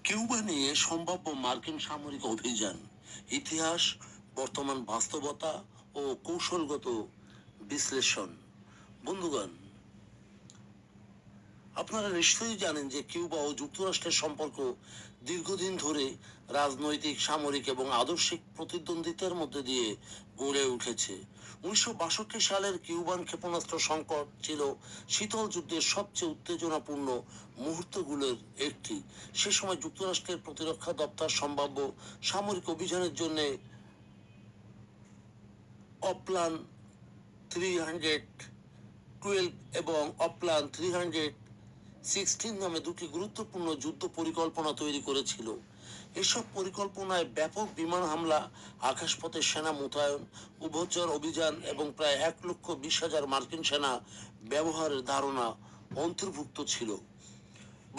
Cuba নিয়ে সম্ভাব্য মার্কিন সামরিক অভিযান, ইতিহাস, বর্তমান বাস্তবতা ও কৌশলগত বিশ্লেষণ। বন্ধুগণ, আপনারা নিশ্চয়ই জানেন যে কিউবা ও যুক্তরাষ্ট্রের সম্পর্ক দীর্ঘদিন ধরে রাজনৈতিক, সামরিক এবং আদর্শিক প্রতিদ্বন্দ্বিতার মধ্যে দিয়ে গড়ে উঠেছে। 1962 সালের কিউবান ক্ষেপণাস্ত্র সংকট ছিল শীতল যুদ্ধের সবচেয়ে উত্তেজনাপূর্ণ মুহূর্তগুলোর একটি। সে সময় যুক্তরাষ্ট্রের প্রতিরক্ষা দপ্তর সম্ভাব্য সামরিক অভিযানের জন্য অপ্লান 312 এবং অপ্লান 316 নামে দুটি গুরুত্বপূর্ণ যুদ্ধ পরিকল্পনা তৈরি করেছিল। এসব পরিকল্পনায় ব্যাপক বিমান হামলা, আকাশপথে সেনা মোতায়েন, উভচর অভিযান এবং প্রায় 1,20,000 মার্কিন সেনা ব্যবহারের ধারণা অন্তর্ভুক্ত ছিল।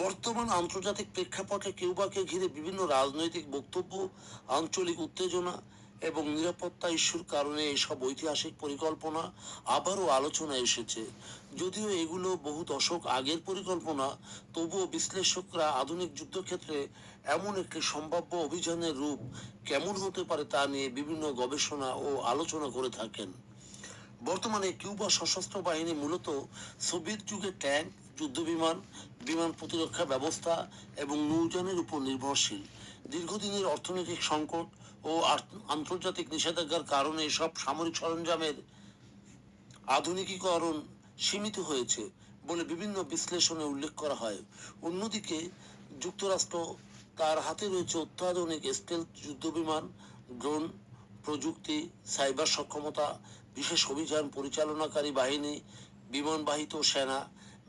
বর্তমান আন্তর্জাতিক প্রেক্ষাপটে কিউবাকে ঘিরে বিভিন্ন রাজনৈতিক বক্তব্য, আঞ্চলিক উত্তেজনা এবং নিরাপত্তা ইস্যুর কারণে এসব ঐতিহাসিক পরিকল্পনা আবারও আলোচনায় এসেছে। যদিও এগুলো বহু দশক আগের পরিকল্পনা, তবুও বিশ্লেষকরা আধুনিক যুদ্ধক্ষেত্রে এমন একটি সম্ভাব্য অভিযানের রূপ কেমন হতে পারে তা নিয়ে বিভিন্ন গবেষণা ও আলোচনা করে থাকেন। বর্তমানে কিউবা সশস্ত্র বাহিনী মূলত সোভিয়েত যুগের ট্যাঙ্ক, যুদ্ধবিমান, বিমান প্রতিরক্ষা ব্যবস্থা এবং নৌযানের উপর নির্ভরশীল। দীর্ঘদিনের অর্থনৈতিক সংকট ও আন্তর্জাতিক নিষেধাজ্ঞার কারণে এসব সামরিক সরঞ্জামের আধুনিকীকরণ সীমিত হয়েছে বলে বিভিন্ন বিশ্লেষণে উল্লেখ করা হয়। অন্যদিকে যুক্তরাষ্ট্র তার হাতে রয়েছে অত্যাধুনিক স্টেলথ যুদ্ধবিমান, ড্রোন প্রযুক্তি, সাইবার সক্ষমতা, বিশেষ অভিযান পরিচালনাকারী বাহিনী, বিমানবাহিত সেনা,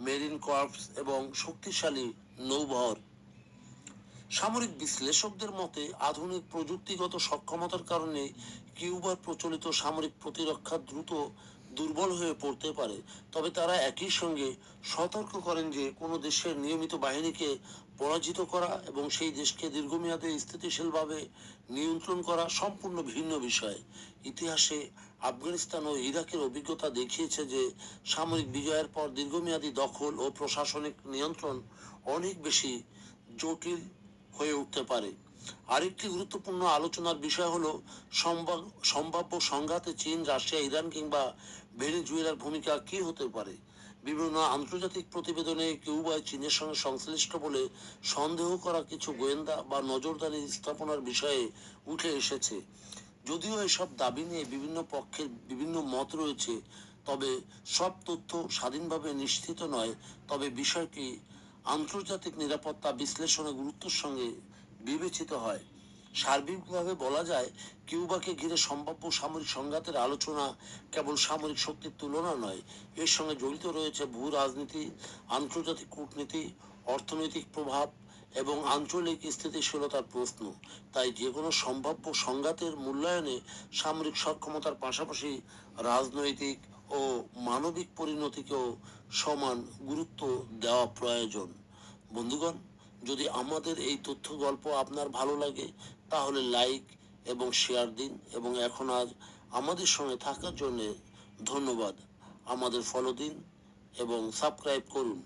মেরিন কর্পস এবং শক্তিশালী নৌবহর। সামরিক বিশ্লেষকদের মতে আধুনিক প্রযুক্তিগত সক্ষমতার কারণে কিউবার প্রচলিত সামরিক প্রতিরক্ষা দ্রুত দুর্বল হয়ে পড়তে পারে। তবে তারা একই সঙ্গে সতর্ক করেন যে কোনো দেশের নিয়মিত বাহিনীকে পরাজিত করা এবং সেই দেশকে দীর্ঘমেয়াদে স্থিতিশীলভাবে নিয়ন্ত্রণ করা সম্পূর্ণ ভিন্ন বিষয়। ইতিহাসে আফগানিস্তান ও ইরাকের অভিজ্ঞতা দেখিয়েছে যে সামরিক বিজয়ের পর দীর্ঘমেয়াদী দখল ও প্রশাসনিক নিয়ন্ত্রণ অনেক বেশি জটিল হয়ে উঠতে পারে। আরেকটি গুরুত্বপূর্ণ আলোচনার বিষয় হলো সম্ভাব্য সংঘাতে চীন, রাশিয়া, ইরান কিংবা ভেনেজুয়েলার ভূমিকা কি হতে পারে। বিভিন্ন আন্তর্জাতিক প্রতিবেদনে কিউবায় চীনের সঙ্গে সংশ্লিষ্ট বলে সন্দেহ করা কিছু গোয়েন্দা বা নজরদারি স্থাপনার বিষয়ে উঠে এসেছে। যদিও এসব দাবি নিয়ে বিভিন্ন পক্ষের বিভিন্ন মত রয়েছে, তবে সব তথ্য স্বাধীনভাবে নিশ্চিত নয়। তবে বিষয়টি আন্তর্জাতিক নিরাপত্তা বিশ্লেষণে গুরুত্বের সঙ্গে বিবেচিত হয়। সার্বিকভাবে বলা যায়, কিউবাকে ঘিরে সম্ভাব্য সামরিক সংঘাতের আলোচনা কেবল সামরিক শক্তির তুলনা নয়, এর সঙ্গে জড়িত রয়েছে ভূ রাজনীতি, আন্তর্জাতিক কূটনীতি, অর্থনৈতিক প্রভাব এবং আঞ্চলিক স্থিতিশীলতার প্রশ্ন। তাই যে কোনো সম্ভাব্য সংঘাতের মূল্যায়নে সামরিক সক্ষমতার পাশাপাশি রাজনৈতিক ও মানবিক পরিণতিকেও সমান গুরুত্ব দেওয়া প্রয়োজন। বন্ধুগণ, যদি আমাদের এই তথ্য গল্প আপনার ভালো লাগে তাহলে লাইক এবং শেয়ার দিন, এবং এখন আজ আমাদের সঙ্গে থাকার জন্য ধন্যবাদ। আমাদের ফলো দিন এবং সাবস্ক্রাইব করুন।